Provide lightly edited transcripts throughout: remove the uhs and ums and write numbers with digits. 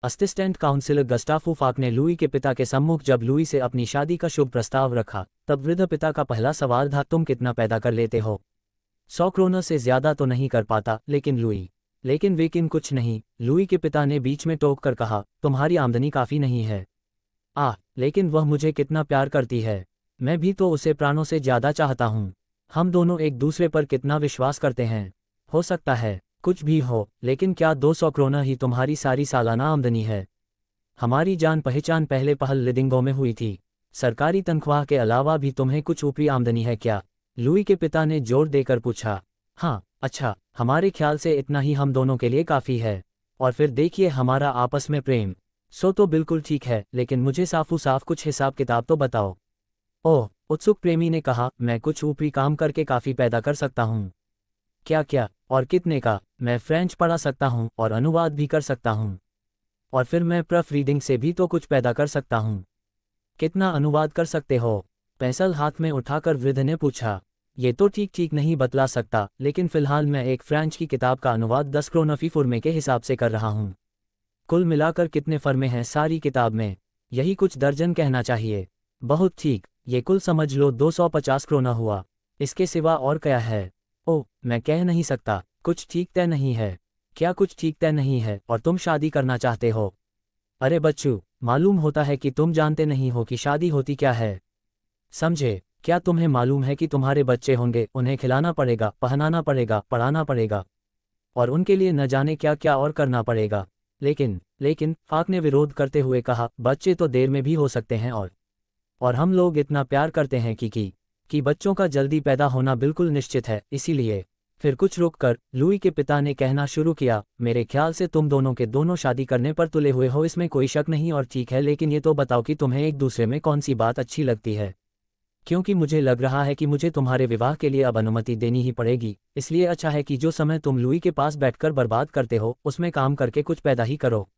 Assistant councillor गस्टाफो फाक ने Louis के पिता के सम्मुख जब लुई से अपनी शादी का शुभ प्रस्ताव रखा, तब वृद्ध पिता का पहला सवाल था, तुम कितना पैदा कर लेते हो? 100 क्रोनर से ज्यादा तो नहीं कर पाता, लेकिन वेकिन कुछ नहीं, लुई के पिता ने बीच में टोक कर कहा, तुम्हारी आमदनी काफ़ी नहीं है। लेकिन वह मुझे कितना प्यार करती है, मैं भी तो उसे प्राणों से ज़्यादा चाहता हूँ। हम दोनों एक दूसरे पर कितना विश्वास करते हैं। हो सकता है कुछ भी हो, लेकिन क्या 200 क्रोनर ही तुम्हारी सारी सालाना आमदनी है? हमारी जान पहचान पहले पहल लिडिंगो में हुई थी। सरकारी तनख्वाह के अलावा भी तुम्हें कुछ ऊपरी आमदनी है क्या? लुई के पिता ने जोर देकर पूछा। हाँ, अच्छा, हमारे ख्याल से इतना ही हम दोनों के लिए काफ़ी है। और फिर देखिए हमारा आपस में प्रेम। सो तो बिल्कुल ठीक है, लेकिन मुझे साफू साफ कुछ हिसाब किताब तो बताओ। ओह, उत्सुक प्रेमी ने कहा, मैं कुछ ऊपरी काम करके काफ़ी पैदा कर सकता हूँ। क्या क्या और कितने का? मैं फ्रेंच पढ़ा सकता हूँ और अनुवाद भी कर सकता हूँ। और फिर मैं प्रफ रीडिंग से भी तो कुछ पैदा कर सकता हूँ। कितना अनुवाद कर सकते हो? पेंसिल हाथ में उठाकर वृद्ध ने पूछा। ये तो ठीक नहीं बतला सकता, लेकिन फिलहाल मैं एक फ्रेंच की किताब का अनुवाद 10 क्रोनफी फुरमे के हिसाब से कर रहा हूँ। कुल मिलाकर कितने फर्मे हैं सारी किताब में? यही कुछ दर्जन कहना चाहिए। बहुत ठीक, ये कुल समझ लो 250 क्रोना हुआ। इसके सिवा और क्या है? ओह, मैं कह नहीं सकता, कुछ ठीक तय नहीं है। क्या कुछ ठीक तय नहीं है और तुम शादी करना चाहते हो? अरे बच्चू, मालूम होता है कि तुम जानते नहीं हो कि शादी होती क्या है। समझे? क्या तुम्हें मालूम है कि तुम्हारे बच्चे होंगे, उन्हें खिलाना पड़ेगा, पहनाना पड़ेगा, पढ़ाना पड़ेगा, और उनके लिए न जाने क्या क्या और करना पड़ेगा। लेकिन फाक ने विरोध करते हुए कहा, बच्चे तो देर में भी हो सकते हैं, और हम लोग इतना प्यार करते हैं कि बच्चों का जल्दी पैदा होना बिल्कुल निश्चित है, इसीलिए। फिर कुछ रुककर लुई के पिता ने कहना शुरू किया, मेरे ख्याल से तुम दोनों के दोनों शादी करने पर तुले हुए हो, इसमें कोई शक नहीं, और ठीक है, लेकिन ये तो बताओ कि तुम्हें एक दूसरे में कौन सी बात अच्छी लगती है, क्योंकि मुझे लग रहा है कि मुझे तुम्हारे विवाह के लिए अब अनुमति देनी ही पड़ेगी। इसलिए अच्छा है कि जो समय तुम लुई के पास बैठकर बर्बाद करते हो, उसमें काम करके कुछ पैदा ही करो।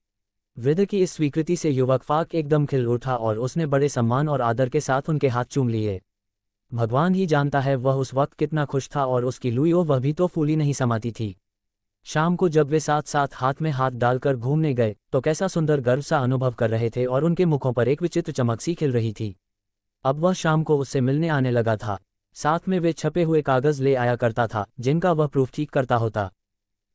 वृद्ध की इस स्वीकृति से युवक फाक एकदम खिल उठा और उसने बड़े सम्मान और आदर के साथ उनके हाथ चूम लिए। भगवान ही जानता है वह उस वक्त कितना खुश था, और उसकी लुई वह भी तो फूली नहीं समाती थी। शाम को जब वे साथ साथ हाथ में हाथ डालकर घूमने गए, तो कैसा सुंदर गर्व सा अनुभव कर रहे थे, और उनके मुखों पर एक विचित्र चमक सी खिल रही थी। अब वह शाम को उससे मिलने आने लगा था। साथ में वे छपे हुए कागज ले आया करता था, जिनका वह प्रूफ ठीक करता होता।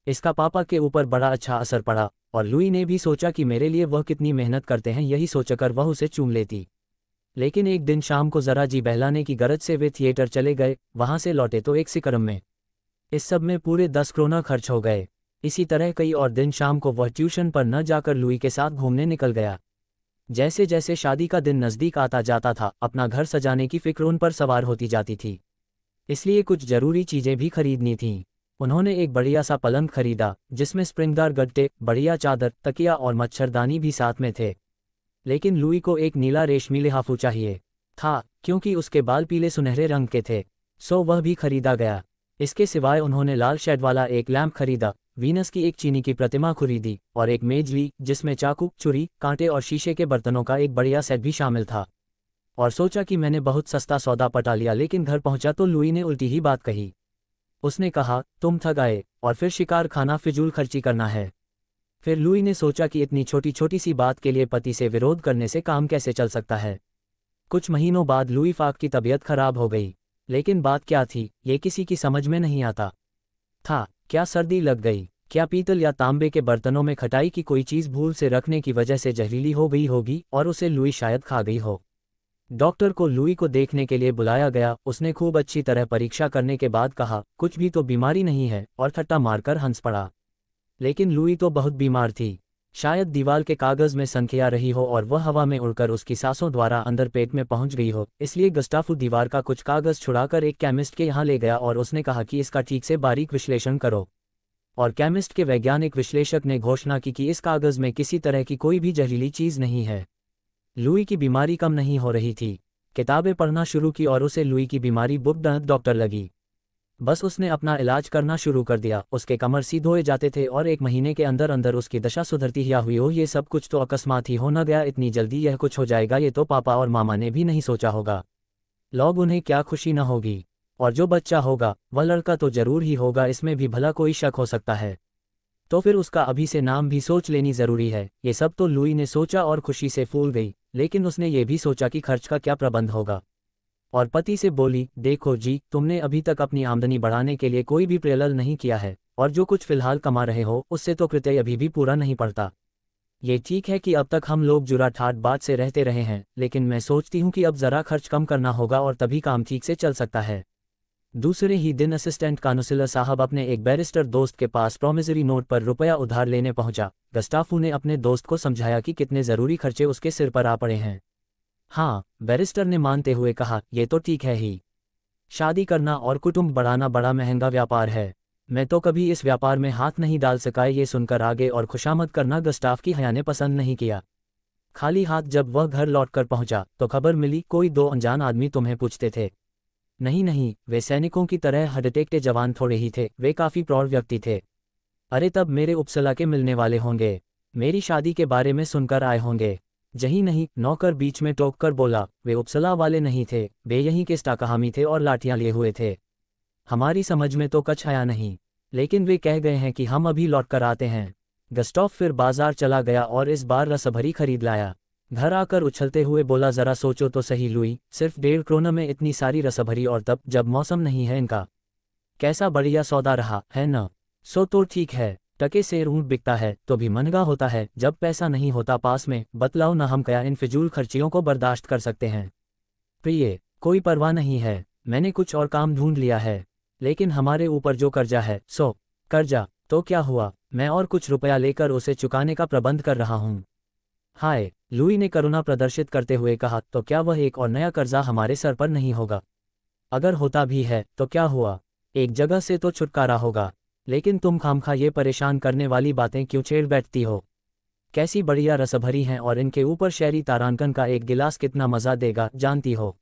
इसका पापा के ऊपर बड़ा अच्छा असर पड़ा, और लुई ने भी सोचा कि मेरे लिए वह कितनी मेहनत करते हैं, यही सोचकर वह उसे चूम लेती। लेकिन एक दिन शाम को जरा जी बहलाने की गरज से वे थिएटर चले गए। वहां से लौटे तो एक सिकरम में। इस सब में पूरे 10 क्रोना खर्च हो गए। इसी तरह कई और दिन शाम को वह ट्यूशन पर न जाकर लुई के साथ घूमने निकल गया। जैसे जैसे शादी का दिन नज़दीक आता जाता था, अपना घर सजाने की फिक्र उन पर सवार होती जाती थी। इसलिए कुछ जरूरी चीज़ें भी खरीदनी थीं। उन्होंने एक बढ़िया सा पलंग खरीदा, जिसमें स्प्रिंगदार गद्दे, बढ़िया चादर, तकिया और मच्छरदानी भी साथ में थे। लेकिन लुई को एक नीला रेशमी लिहाफू चाहिए था, क्योंकि उसके बाल पीले सुनहरे रंग के थे। सो वह भी खरीदा गया। इसके सिवाय उन्होंने लाल शेड वाला एक लैंप खरीदा, वीनस की एक चीनी की प्रतिमा खरीदी, और एक मेज ली जिसमें चाकू, छुरी, कांटे और शीशे के बर्तनों का एक बढ़िया सेट भी शामिल था। और सोचा कि मैंने बहुत सस्ता सौदा पटा लिया, लेकिन घर पहुंचा तो लुई ने उल्टी ही बात कही। उसने कहा, तुम थक आए और फिर शिकार खाना फिजूल खर्ची करना है। फिर लुई ने सोचा कि इतनी छोटी छोटी सी बात के लिए पति से विरोध करने से काम कैसे चल सकता है। कुछ महीनों बाद लुई फाक की तबीयत खराब हो गई। लेकिन बात क्या थी, ये किसी की समझ में नहीं आता था। क्या सर्दी लग गई? क्या पीतल या तांबे के बर्तनों में खटाई की कोई चीज़ भूल से रखने की वजह से जहरीली हो गई होगी, और उसे लुई शायद खा गई हो। डॉक्टर को लुई को देखने के लिए बुलाया गया। उसने खूब अच्छी तरह परीक्षा करने के बाद कहा, कुछ भी तो बीमारी नहीं है, और ठट्टा मारकर हंस पड़ा। लेकिन लुई तो बहुत बीमार थी। शायद दीवार के कागज में संख्या रही हो, और वह हवा में उड़कर उसकी सांसों द्वारा अंदर पेट में पहुंच गई हो। इसलिए गस्टाफू दीवार का कुछ कागज छुड़ाकर एक केमिस्ट के यहाँ ले गया, और उसने कहा कि इसका ठीक से बारीक विश्लेषण करो। और केमिस्ट के वैज्ञानिक विश्लेषक ने घोषणा की कि इस कागज में किसी तरह की कोई भी जहरीली चीज़ नहीं है। लुई की बीमारी कम नहीं हो रही थी। किताबें पढ़ना शुरू की और उसे लुई की बीमारी बुक डॉक्टर लगी। बस उसने अपना इलाज करना शुरू कर दिया। उसके कमर सी धोए जाते थे, और एक महीने के अंदर अंदर उसकी दशा सुधरती ही हुई हो। ये सब कुछ तो अकस्मात ही हो न गया। इतनी जल्दी यह कुछ हो जाएगा, ये तो पापा और मामा ने भी नहीं सोचा होगा। लोग उन्हें क्या खुशी न होगी। और जो बच्चा होगा वह लड़का तो जरूर ही होगा, इसमें भी भला कोई शक हो सकता है। तो फिर उसका अभी से नाम भी सोच लेनी जरूरी है। ये सब तो लुई ने सोचा और खुशी से फूल गई, लेकिन उसने ये भी सोचा कि खर्च का क्या प्रबंध होगा। और पति से बोली, देखो जी, तुमने अभी तक अपनी आमदनी बढ़ाने के लिए कोई भी प्रयास नहीं किया है, और जो कुछ फिलहाल कमा रहे हो उससे तो कृत्य अभी भी पूरा नहीं पड़ता। ये ठीक है कि अब तक हम लोग जुरा ठाट बात से रहते रहे हैं, लेकिन मैं सोचती हूँ कि अब जरा खर्च कम करना होगा और तभी काम ठीक से चल सकता है। दूसरे ही दिन असिस्टेंट काउंसलर साहब अपने एक बैरिस्टर दोस्त के पास प्रॉमिसरी नोट पर रुपया उधार लेने पहुंचा। गस्टाफू ने अपने दोस्त को समझाया कि कितने ज़रूरी खर्चे उसके सिर पर आ पड़े हैं। हाँ, बैरिस्टर ने मानते हुए कहा, ये तो ठीक है ही। शादी करना और कुटुंब बढ़ाना बड़ा महंगा व्यापार है। मैं तो कभी इस व्यापार में हाथ नहीं डाल सका। ये सुनकर आगे और खुशामद करना गस्टाफ की हया ने पसंद नहीं किया। खाली हाथ जब वह घर लौटकर पहुंचा तो खबर मिली, कोई दो अनजान आदमी तुम्हें पूछते थे। नहीं नहीं, वे सैनिकों की तरह हडटेक के जवान थोड़े ही थे, वे काफ़ी प्रौढ़ व्यक्ति थे। अरे तब मेरे उपसला के मिलने वाले होंगे, मेरी शादी के बारे में सुनकर आए होंगे। जही नहीं, नौकर बीच में टोक कर बोला, वे उपसला वाले नहीं थे, वे यहीं के स्टाकहामी थे और लाठियां लिए हुए थे। हमारी समझ में तो कछ आया नहीं, लेकिन वे कह गए हैं कि हम अभी लौट कर आते हैं। गस्टॉफ फिर बाजार चला गया और इस बार रसभरी खरीद लाया। घर आकर उछलते हुए बोला, जरा सोचो तो सही लुई, सिर्फ 1.5 क्रोना में इतनी सारी रसभरी, और तब जब मौसम नहीं है इनका। कैसा बढ़िया सौदा रहा है न? सो तो ठीक है, टके से ऊँट बिकता है तो भी महंगा होता है जब पैसा नहीं होता पास में। बतलाओ न, हम क्या इन फिजूल खर्चियों को बर्दाश्त कर सकते हैं? प्रिय, कोई परवाह नहीं है, मैंने कुछ और काम ढूंढ लिया है। लेकिन हमारे ऊपर जो कर्जा है, सो कर्जा तो क्या हुआ, मैं और कुछ रुपया लेकर उसे चुकाने का प्रबंध कर रहा हूँ। हाय, लुई ने करुणा प्रदर्शित करते हुए कहा, तो क्या वह एक और नया कर्जा हमारे सर पर नहीं होगा? अगर होता भी है तो क्या हुआ, एक जगह से तो छुटकारा होगा। लेकिन तुम खामखा ये परेशान करने वाली बातें क्यों छेड़ बैठती हो? कैसी बढ़िया रसभरी हैं, और इनके ऊपर शहरी तारांकन का एक गिलास कितना मज़ा देगा, जानती हो?